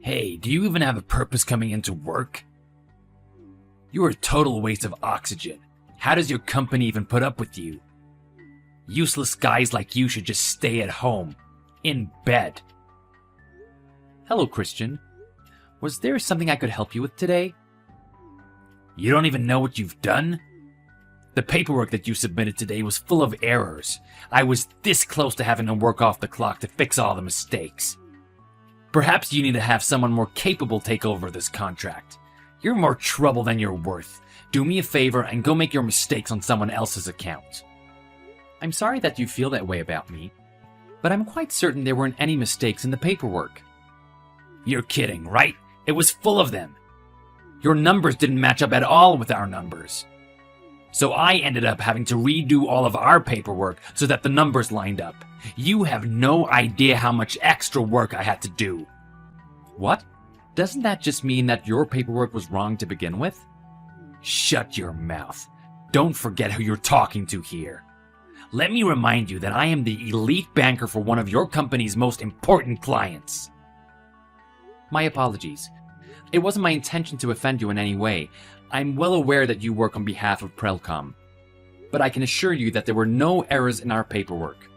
Hey, do you even have a purpose coming into work? You are a total waste of oxygen. How does your company even put up with you? Useless guys like you should just stay at home, in bed. Hello, Christian. Was there something I could help you with today? You don't even know what you've done? The paperwork that you submitted today was full of errors. I was this close to having to work off the clock to fix all the mistakes. Perhaps you need to have someone more capable take over this contract. You're more trouble than you're worth. Do me a favor and go make your mistakes on someone else's account. I'm sorry that you feel that way about me, but I'm quite certain there weren't any mistakes in the paperwork. You're kidding, right? It was full of them. Your numbers didn't match up at all with our numbers. So I ended up having to redo all of our paperwork so that the numbers lined up. You have no idea how much extra work I had to do. What? Doesn't that just mean that your paperwork was wrong to begin with? Shut your mouth. Don't forget who you're talking to here. Let me remind you that I am the elite banker for one of your company's most important clients. My apologies. It wasn't my intention to offend you in any way. I'm well aware that you work on behalf of Prelcom, but I can assure you that there were no errors in our paperwork.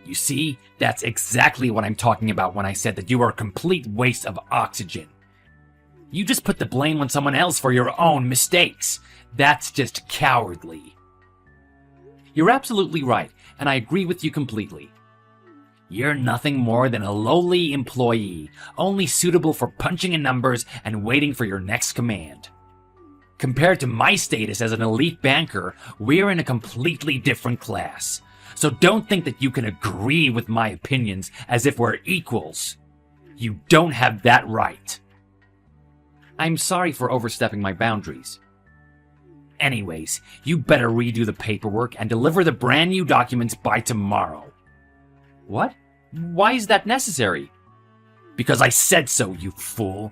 You see, that's exactly what I'm talking about when I said that you are a complete waste of oxygen. You just put the blame on someone else for your own mistakes. That's just cowardly. You're absolutely right, and I agree with you completely. You're nothing more than a lowly employee, only suitable for punching in numbers and waiting for your next command. Compared to my status as an elite banker, we're in a completely different class. So don't think that you can agree with my opinions as if we're equals. You don't have that right. I'm sorry for overstepping my boundaries. Anyways, you better redo the paperwork and deliver the brand new documents by tomorrow. What? Why is that necessary? Because I said so, you fool.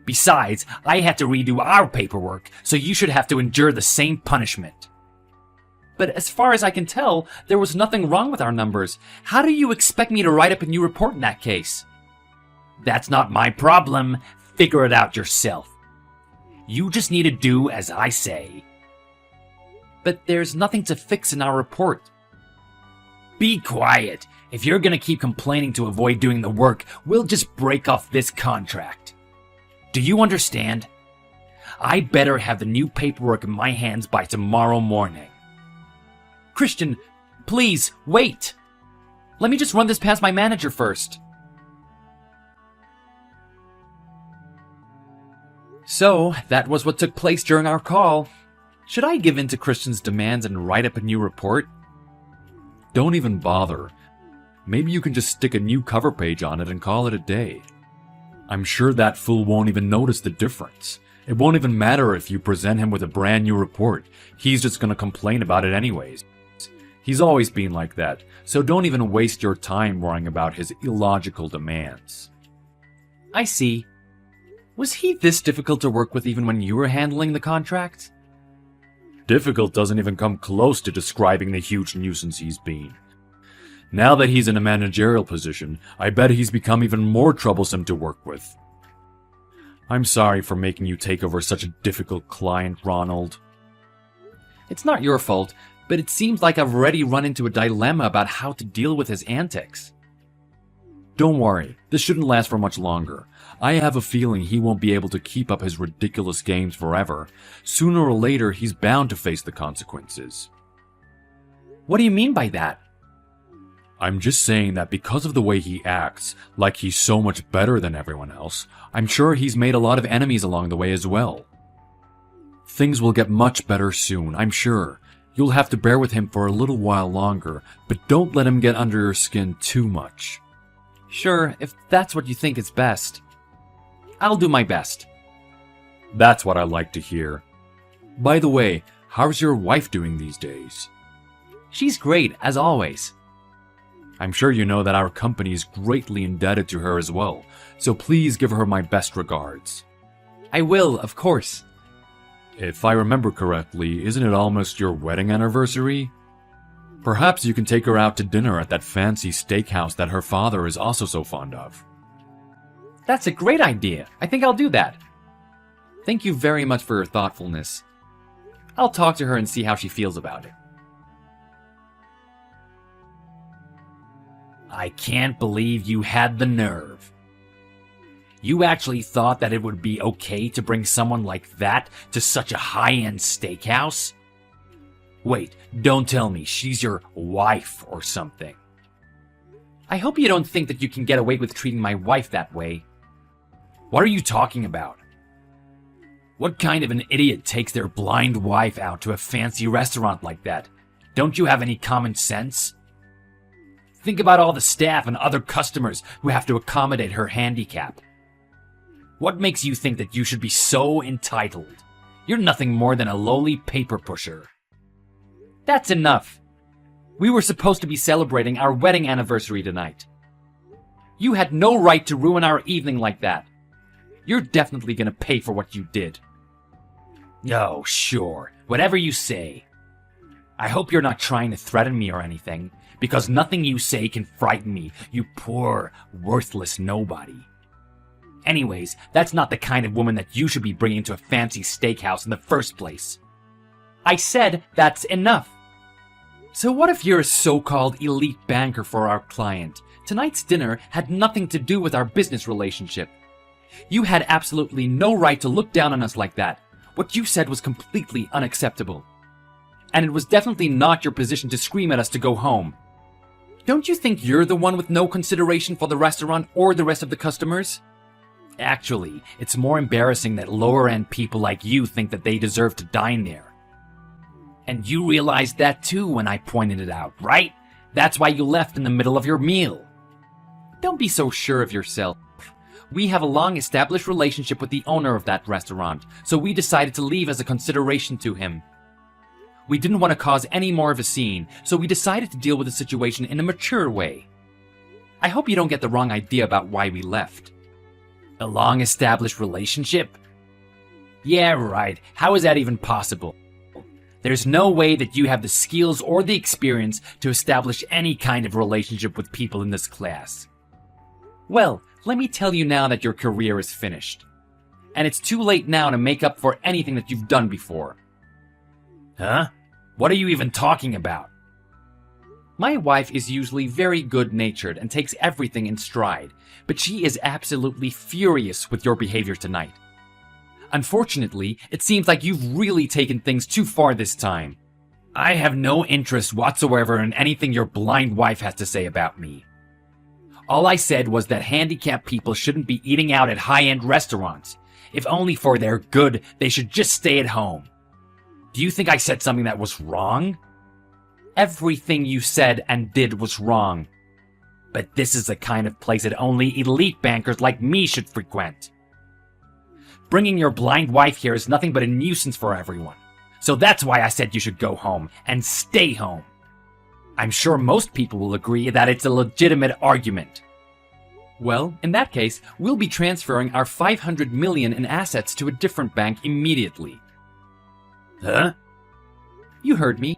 Besides, I had to redo our paperwork, so you should have to endure the same punishment. But as far as I can tell, there was nothing wrong with our numbers. How do you expect me to write up a new report in that case? That's not my problem. Figure it out yourself. You just need to do as I say. But there's nothing to fix in our report. Be quiet. If you're gonna keep complaining to avoid doing the work, we'll just break off this contract. Do you understand? I better have the new paperwork in my hands by tomorrow morning. Christian, please, wait! Let me just run this past my manager first. So, that was what took place during our call. Should I give in to Christian's demands and write up a new report? Don't even bother. Maybe you can just stick a new cover page on it and call it a day. I'm sure that fool won't even notice the difference. It won't even matter if you present him with a brand new report. He's just gonna complain about it anyways. He's always been like that, so don't even waste your time worrying about his illogical demands. I see. Was he this difficult to work with even when you were handling the contract? Difficult doesn't even come close to describing the huge nuisance he's been. Now that he's in a managerial position, I bet he's become even more troublesome to work with. I'm sorry for making you take over such a difficult client, Ronald. It's not your fault, but it seems like I've already run into a dilemma about how to deal with his antics. Don't worry, this shouldn't last for much longer. I have a feeling he won't be able to keep up his ridiculous games forever. Sooner or later, he's bound to face the consequences. What do you mean by that? I'm just saying that because of the way he acts, like he's so much better than everyone else, I'm sure he's made a lot of enemies along the way as well. Things will get much better soon, I'm sure. You'll have to bear with him for a little while longer, but don't let him get under your skin too much. Sure, if that's what you think is best. I'll do my best. That's what I like to hear. By the way, how's your wife doing these days? She's great, as always. I'm sure you know that our company is greatly indebted to her as well, so please give her my best regards. I will, of course. If I remember correctly, isn't it almost your wedding anniversary? Perhaps you can take her out to dinner at that fancy steakhouse that her father is also so fond of. That's a great idea. I think I'll do that. Thank you very much for your thoughtfulness. I'll talk to her and see how she feels about it. I can't believe you had the nerve. You actually thought that it would be okay to bring someone like that to such a high-end steakhouse? Wait, don't tell me she's your wife or something. I hope you don't think that you can get away with treating my wife that way. What are you talking about? What kind of an idiot takes their blind wife out to a fancy restaurant like that? Don't you have any common sense? Think about all the staff and other customers who have to accommodate her handicap. What makes you think that you should be so entitled? You're nothing more than a lowly paper pusher. That's enough. We were supposed to be celebrating our wedding anniversary tonight. You had no right to ruin our evening like that. You're definitely gonna pay for what you did. Oh, sure. Whatever you say. I hope you're not trying to threaten me or anything, because nothing you say can frighten me, you poor, worthless nobody. Anyways, that's not the kind of woman that you should be bringing to a fancy steakhouse in the first place. I said that's enough. So what if you're a so-called elite banker for our client? Tonight's dinner had nothing to do with our business relationship. You had absolutely no right to look down on us like that. What you said was completely unacceptable. And it was definitely not your position to scream at us to go home. Don't you think you're the one with no consideration for the restaurant or the rest of the customers? Actually, it's more embarrassing that lower-end people like you think that they deserve to dine there. And you realized that too when I pointed it out, right? That's why you left in the middle of your meal. Don't be so sure of yourself. We have a long-established relationship with the owner of that restaurant, so we decided to leave as a consideration to him. We didn't want to cause any more of a scene, so we decided to deal with the situation in a mature way. I hope you don't get the wrong idea about why we left. A long-established relationship? Yeah, right. How is that even possible? There's no way that you have the skills or the experience to establish any kind of relationship with people in this class. Well, let me tell you now that your career is finished. And it's too late now to make up for anything that you've done before. Huh? What are you even talking about? My wife is usually very good-natured and takes everything in stride, but she is absolutely furious with your behavior tonight. Unfortunately, it seems like you've really taken things too far this time. I have no interest whatsoever in anything your blind wife has to say about me. All I said was that handicapped people shouldn't be eating out at high-end restaurants. If only for their good, they should just stay at home. Do you think I said something that was wrong? Everything you said and did was wrong. But this is the kind of place that only elite bankers like me should frequent. Bringing your blind wife here is nothing but a nuisance for everyone. So that's why I said you should go home, and stay home. I'm sure most people will agree that it's a legitimate argument. Well, in that case, we'll be transferring our $500 million in assets to a different bank immediately. Huh? You heard me.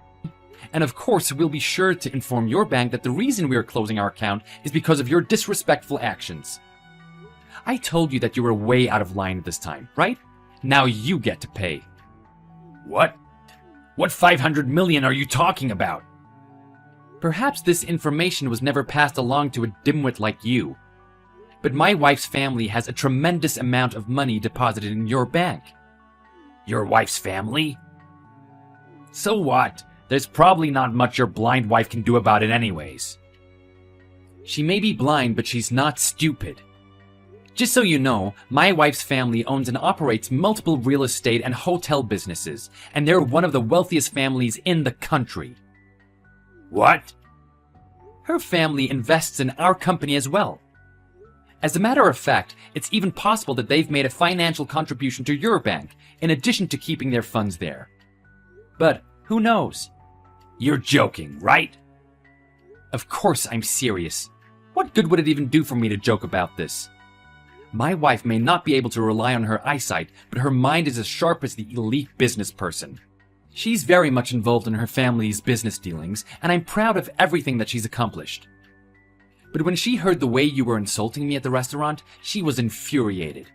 And of course, we'll be sure to inform your bank that the reason we are closing our account is because of your disrespectful actions. I told you that you were way out of line this time, right? Now you get to pay. What? What 500 million are you talking about? Perhaps this information was never passed along to a dimwit like you. But my wife's family has a tremendous amount of money deposited in your bank. Your wife's family? So what? There's probably not much your blind wife can do about it anyways. She may be blind, but she's not stupid. Just so you know, my wife's family owns and operates multiple real estate and hotel businesses, and they're one of the wealthiest families in the country. What? Her family invests in our company as well. As a matter of fact, it's even possible that they've made a financial contribution to your bank, in addition to keeping their funds there. But who knows? You're joking, right? Of course I'm serious. What good would it even do for me to joke about this? My wife may not be able to rely on her eyesight, but her mind is as sharp as the elite business person. She's very much involved in her family's business dealings, and I'm proud of everything that she's accomplished. But when she heard the way you were insulting me at the restaurant, she was infuriated.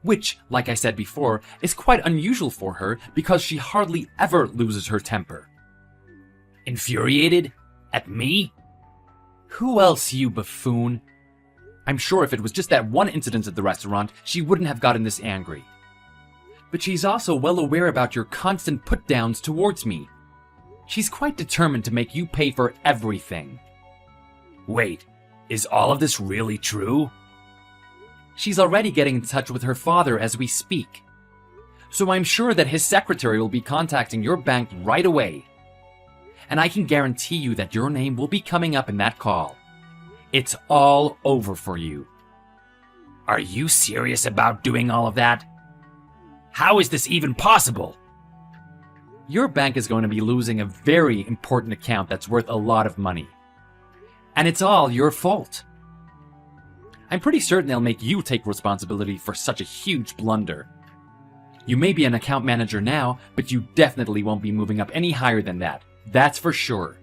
Which, like I said before, is quite unusual for her because she hardly ever loses her temper. Infuriated? At me? Who else, you buffoon? I'm sure if it was just that one incident at the restaurant, she wouldn't have gotten this angry. But she's also well aware about your constant put-downs towards me. She's quite determined to make you pay for everything. Wait, is all of this really true? She's already getting in touch with her father as we speak. So I'm sure that his secretary will be contacting your bank right away. And I can guarantee you that your name will be coming up in that call. It's all over for you. Are you serious about doing all of that? How is this even possible? Your bank is going to be losing a very important account that's worth a lot of money. And it's all your fault. I'm pretty certain they'll make you take responsibility for such a huge blunder. You may be an account manager now, but you definitely won't be moving up any higher than that. That's for sure.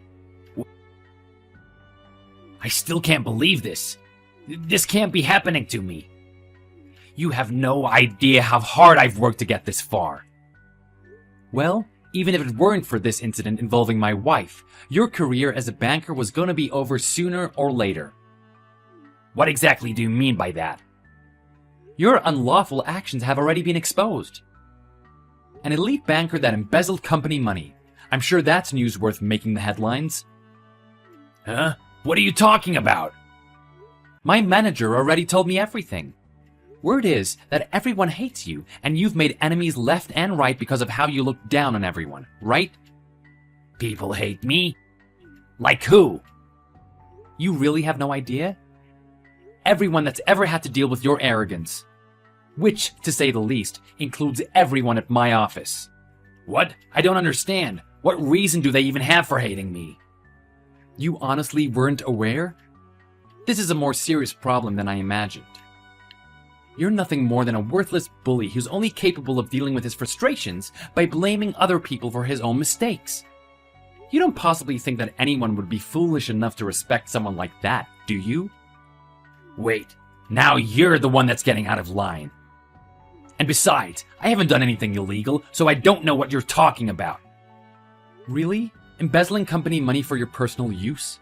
I still can't believe this. This can't be happening to me. You have no idea how hard I've worked to get this far. Well, even if it weren't for this incident involving my wife, your career as a banker was going to be over sooner or later. What exactly do you mean by that? Your unlawful actions have already been exposed. An elite banker that embezzled company money. I'm sure that's news worth making the headlines. Huh? What are you talking about? My manager already told me everything. Word is that everyone hates you, and you've made enemies left and right because of how you look down on everyone, right? People hate me? Like who? You really have no idea? Everyone that's ever had to deal with your arrogance. Which, to say the least, includes everyone at my office. What? I don't understand. What reason do they even have for hating me? You honestly weren't aware? This is a more serious problem than I imagined. You're nothing more than a worthless bully who's only capable of dealing with his frustrations by blaming other people for his own mistakes. You don't possibly think that anyone would be foolish enough to respect someone like that, do you? Wait, now you're the one that's getting out of line. And besides, I haven't done anything illegal, so I don't know what you're talking about. Really? Embezzling company money for your personal use?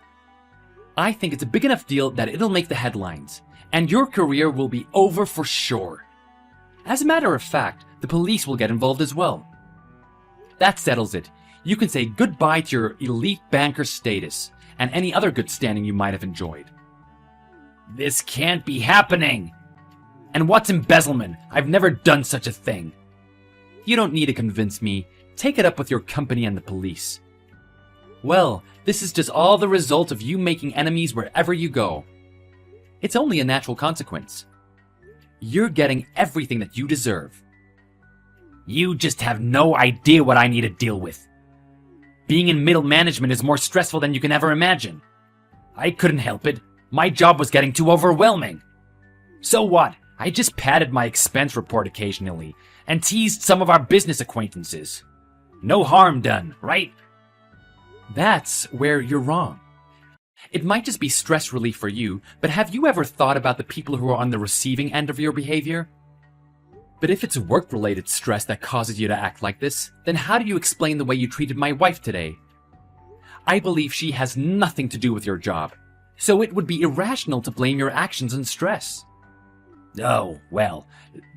I think it's a big enough deal that it'll make the headlines, and your career will be over for sure. As a matter of fact, the police will get involved as well. That settles it. You can say goodbye to your elite banker status, and any other good standing you might have enjoyed. This can't be happening! And what's embezzlement? I've never done such a thing. You don't need to convince me. Take it up with your company and the police. Well, this is just all the result of you making enemies wherever you go. It's only a natural consequence. You're getting everything that you deserve. You just have no idea what I need to deal with. Being in middle management is more stressful than you can ever imagine. I couldn't help it. My job was getting too overwhelming. So what? I just padded my expense report occasionally and teased some of our business acquaintances. No harm done, right? That's where you're wrong. It might just be stress relief for you, but have you ever thought about the people who are on the receiving end of your behavior? But if it's work-related stress that causes you to act like this, then how do you explain the way you treated my wife today? I believe she has nothing to do with your job, so it would be irrational to blame your actions on stress. Oh, well,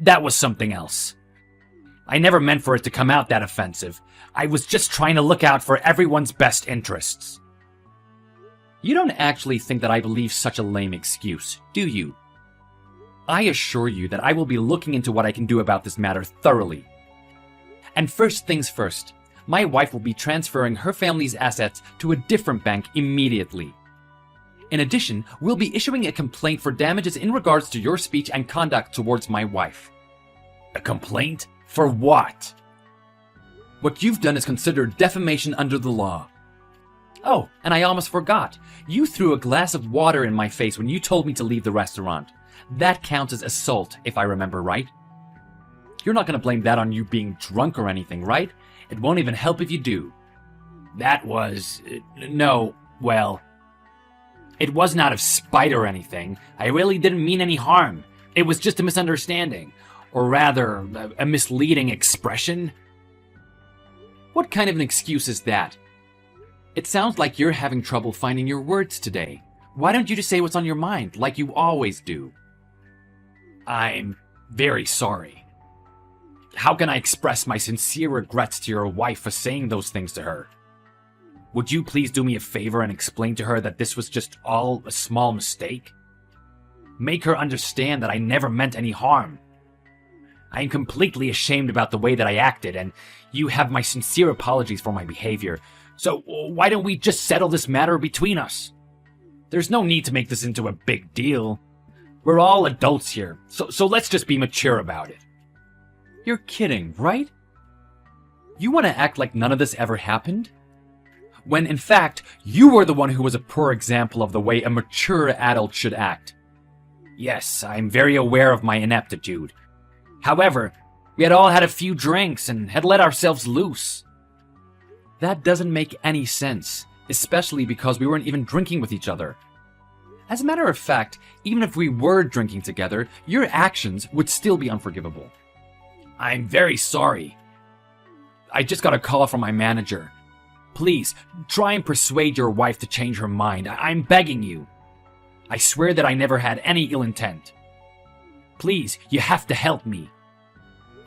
that was something else. I never meant for it to come out that offensive. I was just trying to look out for everyone's best interests. You don't actually think that I believe such a lame excuse, do you? I assure you that I will be looking into what I can do about this matter thoroughly. And first things first, my wife will be transferring her family's assets to a different bank immediately. In addition, we'll be issuing a complaint for damages in regards to your speech and conduct towards my wife. A complaint? For what? What you've done is considered defamation under the law. Oh, and I almost forgot. You threw a glass of water in my face when you told me to leave the restaurant. That counts as assault, if I remember right. You're not going to blame that on you being drunk or anything, right? It won't even help if you do. That was... no, well... It wasn't out of spite or anything. I really didn't mean any harm. It was just a misunderstanding. Or rather, a misleading expression. What kind of an excuse is that? It sounds like you're having trouble finding your words today. Why don't you just say what's on your mind, like you always do? I'm very sorry. How can I express my sincere regrets to your wife for saying those things to her? Would you please do me a favor and explain to her that this was just all a small mistake? Make her understand that I never meant any harm. I am completely ashamed about the way that I acted, and you have my sincere apologies for my behavior. So why don't we just settle this matter between us? There's no need to make this into a big deal. We're all adults here, so let's just be mature about it. You're kidding, right? You want to act like none of this ever happened? When in fact, you were the one who was a poor example of the way a mature adult should act. Yes, I'm very aware of my ineptitude. However, we had all had a few drinks and had let ourselves loose. That doesn't make any sense, especially because we weren't even drinking with each other. As a matter of fact, even if we were drinking together, your actions would still be unforgivable. I'm very sorry. I just got a call from my manager. Please, try and persuade your wife to change her mind. I'm begging you. I swear that I never had any ill intent. Please, you have to help me.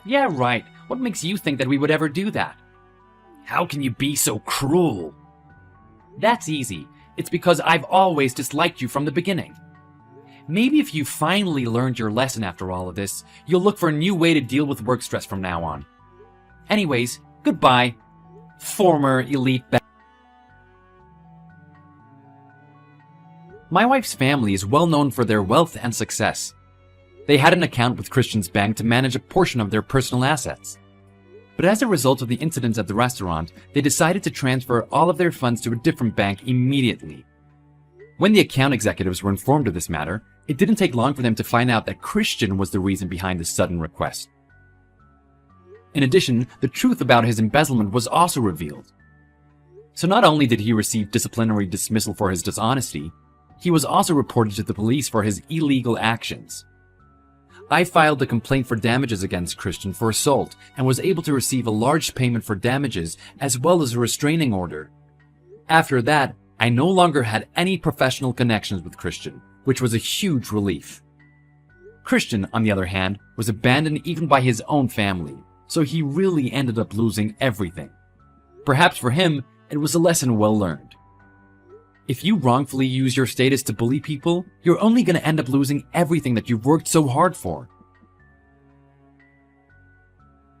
Yeah, right. What makes you think that we would ever do that? How can you be so cruel? That's easy. It's because I've always disliked you from the beginning. Maybe if you finally learned your lesson after all of this, you'll look for a new way to deal with work stress from now on. Anyways, goodbye, former elite My wife's family is well known for their wealth and success. They had an account with Christian's bank to manage a portion of their personal assets. But as a result of the incidents at the restaurant, they decided to transfer all of their funds to a different bank immediately. When the account executives were informed of this matter, it didn't take long for them to find out that Christian was the reason behind the sudden request. In addition, the truth about his embezzlement was also revealed. So not only did he receive disciplinary dismissal for his dishonesty, he was also reported to the police for his illegal actions. I filed a complaint for damages against Christian for assault and was able to receive a large payment for damages as well as a restraining order. After that, I no longer had any professional connections with Christian, which was a huge relief. Christian, on the other hand, was abandoned even by his own family, so he really ended up losing everything. Perhaps for him, it was a lesson well learned. If you wrongfully use your status to bully people, you're only going to end up losing everything that you've worked so hard for.